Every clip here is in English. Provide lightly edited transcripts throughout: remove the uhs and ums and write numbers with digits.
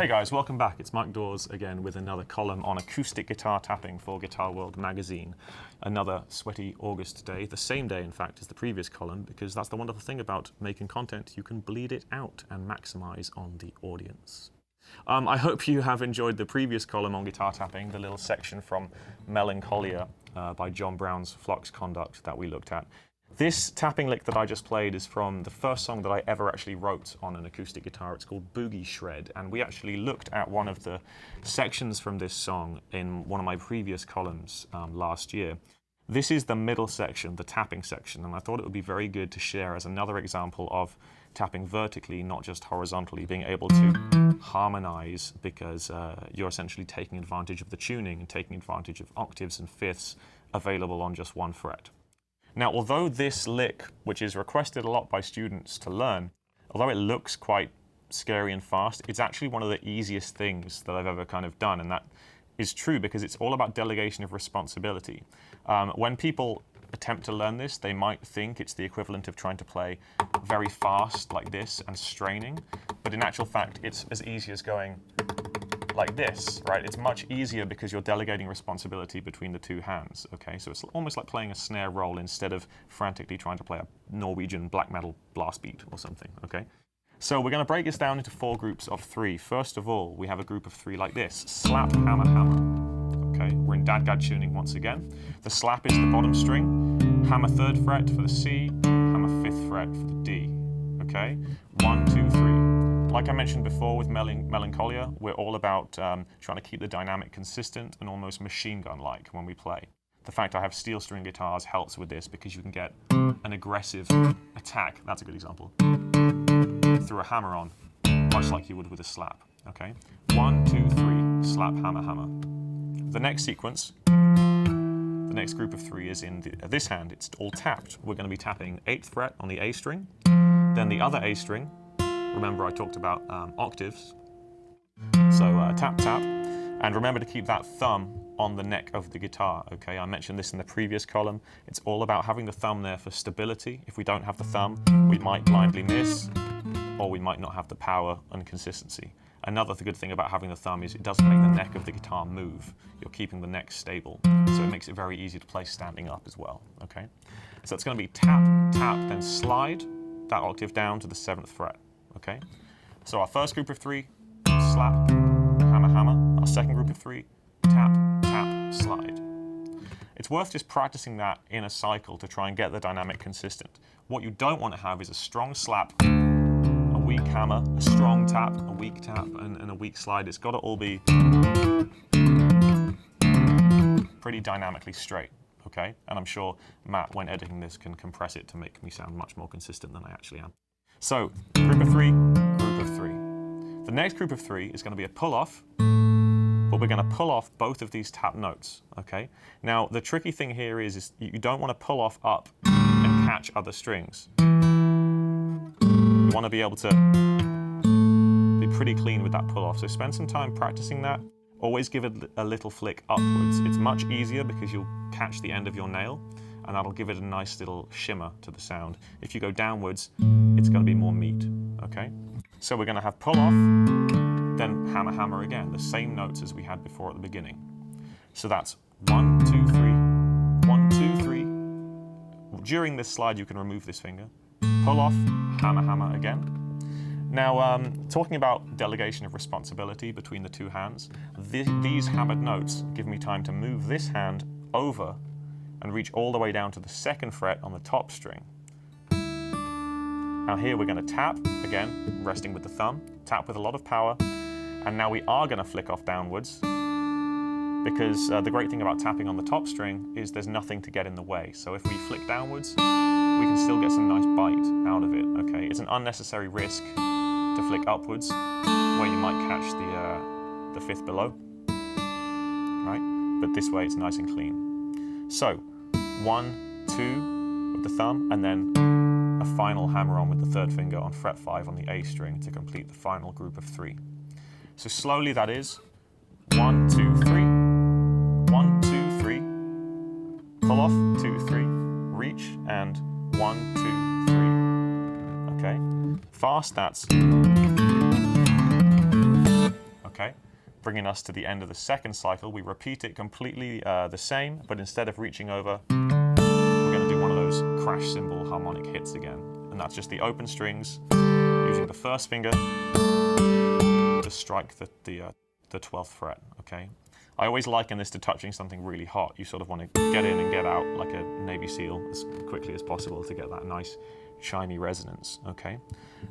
Hey guys, welcome back. It's Mike Dawes again with another column on acoustic guitar tapping for Guitar World magazine. Another sweaty August day, the same day in fact as the previous column, because that's the wonderful thing about making content. You can bleed it out and maximize on the audience. I hope you have enjoyed the previous column on guitar tapping, the little section from Melancholia by John Brown's Flux Conduct that we looked at. This tapping lick that I just played is from the first song that I ever actually wrote on an acoustic guitar. It's called Boogie Shred, and we actually looked at one of the sections from this song in one of my previous columns last year. This is the middle section, the tapping section, and I thought it would be very good to share as another example of tapping vertically, not just horizontally, being able to harmonize because you're essentially taking advantage of the tuning and taking advantage of octaves and fifths available on just one fret. Now, although this lick, which is requested a lot by students to learn, although it looks quite scary and fast, it's actually one of the easiest things that I've ever kind of done, and that is true because it's all about delegation of responsibility. When people attempt to learn this, they might think it's the equivalent of trying to play very fast like this and straining, but in actual fact, it's as easy as going like this, right? It's much easier because you're delegating responsibility between the two hands, okay? So it's almost like playing a snare roll instead of frantically trying to play a Norwegian black metal blast beat or something, okay? So we're going to break this down into 4 groups of 3. First of all, we have a group of 3 like this. Slap, hammer, hammer. Okay, we're in dad-gad tuning once again. The slap is the bottom string, hammer 3rd fret for the C, hammer 5th fret for the D, okay? 1, 2, 3. Like I mentioned before with Melancholia, we're all about trying to keep the dynamic consistent and almost machine gun-like when we play. The fact I have steel string guitars helps with this because you can get an aggressive attack, that's a good example, through a hammer on, much like you would with a slap, okay? 1, 2, 3, slap, hammer, hammer. The next sequence, the next group of 3 is in this hand, it's all tapped. We're going to be tapping 8th fret on the A string, then the other A string. Remember I talked about octaves, so tap, tap, and remember to keep that thumb on the neck of the guitar, okay? I mentioned this in the previous column. It's all about having the thumb there for stability. If we don't have the thumb, we might blindly miss, or we might not have the power and consistency. Another good thing about having the thumb is it doesn't make the neck of the guitar move. You're keeping the neck stable, so it makes it very easy to play standing up as well, okay? So it's going to be tap, tap, then slide that octave down to the 7th fret. Okay, so our first group of 3, slap, hammer, hammer. Our second group of 3, tap, tap, slide. It's worth just practicing that in a cycle to try and get the dynamic consistent. What you don't want to have is a strong slap, a weak hammer, a strong tap, a weak tap, and a weak slide. It's got to all be pretty dynamically straight, okay? And I'm sure Matt, when editing this, can compress it to make me sound much more consistent than I actually am. So, group of 3, group of 3. The next group of 3 is going to be a pull-off, but we're going to pull off both of these tap notes, okay? Now, the tricky thing here is you don't want to pull off up and catch other strings. You want to be able to be pretty clean with that pull-off, so spend some time practicing that. Always give it a little flick upwards. It's much easier because you'll catch the end of your nail, and that'll give it a nice little shimmer to the sound. If you go downwards, it's going to be more meat, okay? So we're going to have pull off, then hammer, hammer again, the same notes as we had before at the beginning. So that's 1, 2, 3, 1, 2, 3. During this slide, you can remove this finger. Pull off, hammer, hammer again. Now, talking about delegation of responsibility between the two hands, these hammered notes give me time to move this hand over and reach all the way down to the 2nd fret on the top string. Now here we're going to tap, again, resting with the thumb, tap with a lot of power, and now we are going to flick off downwards because the great thing about tapping on the top string is there's nothing to get in the way. So if we flick downwards, we can still get some nice bite out of it, okay? It's an unnecessary risk to flick upwards where you might catch the 5th below, right? But this way it's nice and clean. So, 1, 2 with the thumb, and then a final hammer on with the 3rd finger on fret 5 on the A string to complete the final group of 3. So slowly that is 1, 2, 3, 1, 2, 3, pull off, 2, 3, reach, and 1, 2, 3. Okay? Fast, that's okay? Bringing us to the end of the second cycle. We repeat it completely the same, but instead of reaching over, we're going to do one of those crash cymbal harmonic hits again. And that's just the open strings, using the first finger to strike the 12th fret, okay? I always liken this to touching something really hot. You sort of want to get in and get out like a Navy SEAL as quickly as possible to get that nice shiny resonance, okay?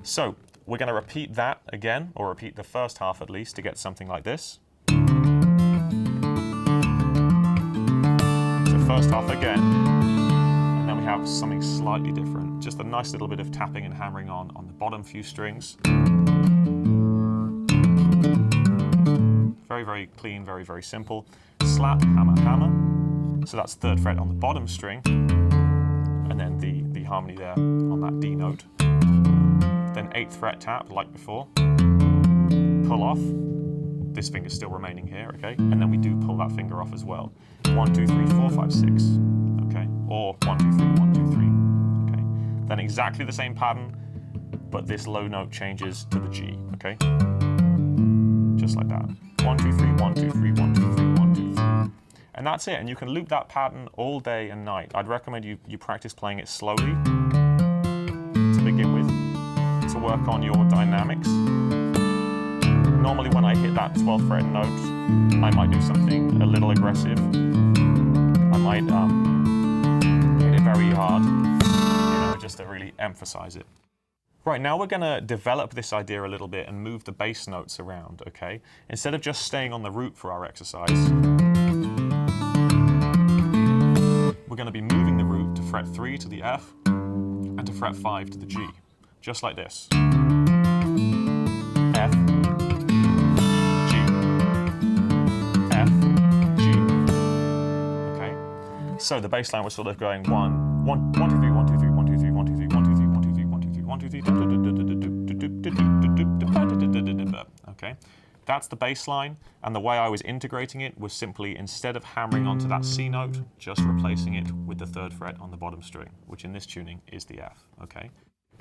So we're going to repeat that again, or repeat the first half at least, to get something like this. So first half again, and then we have something slightly different. Just a nice little bit of tapping and hammering on the bottom few strings. Very, very clean, very, very simple. Slap, hammer, hammer. So that's 3rd fret on the bottom string, and then the harmony there on that D note. Then 8th fret tap, like before. Pull off. This finger's still remaining here, okay? And then we do pull that finger off as well. 1, 2, 3, 4, 5, 6, okay? Or 1, 2, 3, 1, 2, 3, okay? Then exactly the same pattern, but this low note changes to the G, okay? Just like that. 1, 2, 3, 1, 2, 3, 1, 2, 3, 1, 2, 3. And that's it, and you can loop that pattern all day and night. I'd recommend you practice playing it slowly to begin with, to work on your dynamics. Normally when I hit that 12th fret note, I might do something a little aggressive. I might hit it very hard, just to really emphasize it. Right, now we're going to develop this idea a little bit and move the bass notes around, okay? Instead of just staying on the root for our exercise, we're going to be moving the root to fret 3 to the F and to fret 5 to the G, just like this. F, G, F, G, okay? So the bass line was sort of going 1, 1, 1, 2, 3, 1, 2, 3, 1, 2, 3, 1, 2, 3, 1, 2, 3, 1, 2, 3, 1, 2, 3, 1, 2, 3, okay? That's the bass line, and the way I was integrating it was simply, instead of hammering onto that C note, just replacing it with the 3rd fret on the bottom string, which in this tuning is the F, okay?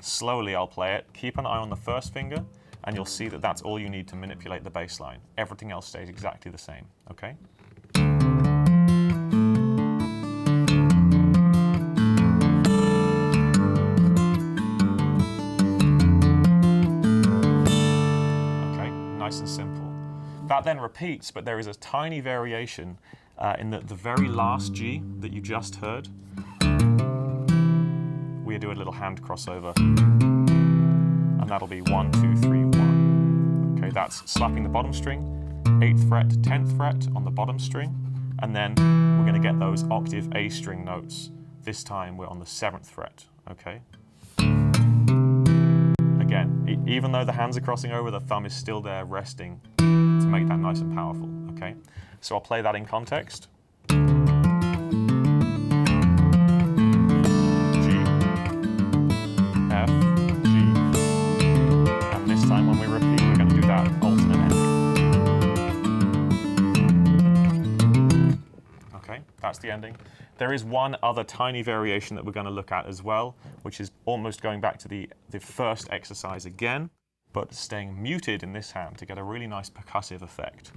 Slowly I'll play it. Keep an eye on the first finger, and you'll see that that's all you need to manipulate the bass line. Everything else stays exactly the same, okay? Nice and simple. That then repeats, but there is a tiny variation in the very last G that you just heard. We do a little hand crossover, and that'll be 1, 2, 3, 1. Okay, that's slapping the bottom string, 8th fret, 10th fret on the bottom string, and then we're going to get those octave A string notes. This time we're on the 7th fret, okay? Again, even though the hands are crossing over, the thumb is still there resting to make that nice and powerful, okay? So I'll play that in context. G, F, G, and this time when we repeat, we're going to do that alternate ending. Okay, that's the ending. There is one other tiny variation that we're going to look at as well, which is almost going back to the first exercise again, but staying muted in this hand to get a really nice percussive effect.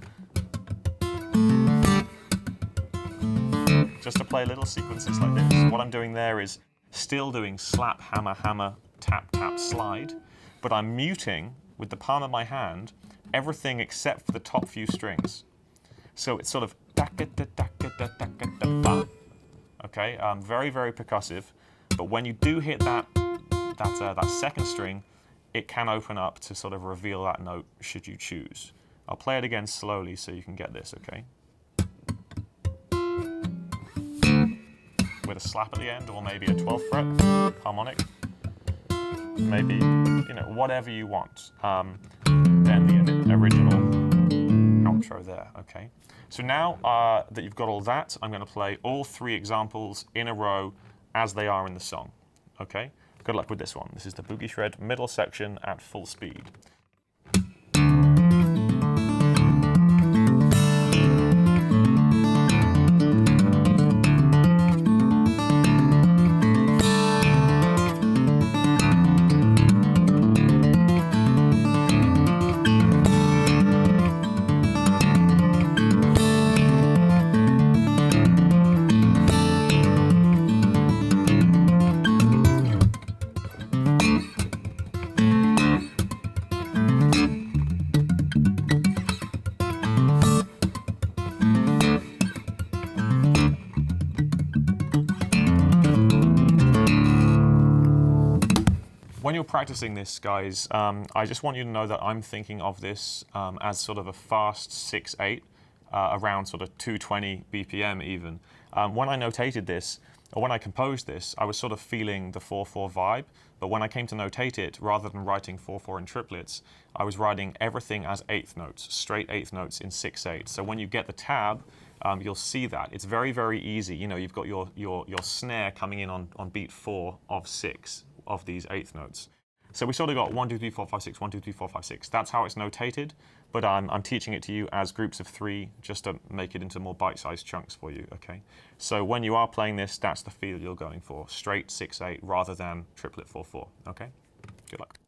Just to play little sequences like this. What I'm doing there is still doing slap, hammer, hammer, tap, tap, slide, but I'm muting with the palm of my hand everything except for the top few strings. So it's sort of okay, very, very percussive, but when you do hit that second string, it can open up to sort of reveal that note should you choose. I'll play it again slowly so you can get this, okay? With a slap at the end, or maybe a 12th fret harmonic. Maybe, whatever you want. Then the original outro there, okay? So now that you've got all that, I'm going to play all 3 examples in a row as they are in the song, okay? Good luck with this one. This is the Boogie Shred middle section at full speed. when you're practicing this, guys, I just want you to know that I'm thinking of this as sort of a fast 6/8, around sort of 220 BPM even. When I notated this, or when I composed this, I was sort of feeling the 4/4 vibe, but when I came to notate it, rather than writing 4/4 in triplets, I was writing everything as eighth notes, straight eighth notes in 6/8. So when you get the tab, you'll see that. It's very, very easy. You know, you've got your snare coming in on beat 4 of 6 of these eighth notes. So we sort of got 1, 2, 3, 4, 5, 6, 1, 2, 3, 4, 5, 6. That's how it's notated, but I'm teaching it to you as groups of 3 just to make it into more bite-sized chunks for you, okay? So when you are playing this, that's the feel you're going for, straight 6/8 rather than triplet 4/4, okay? Good luck.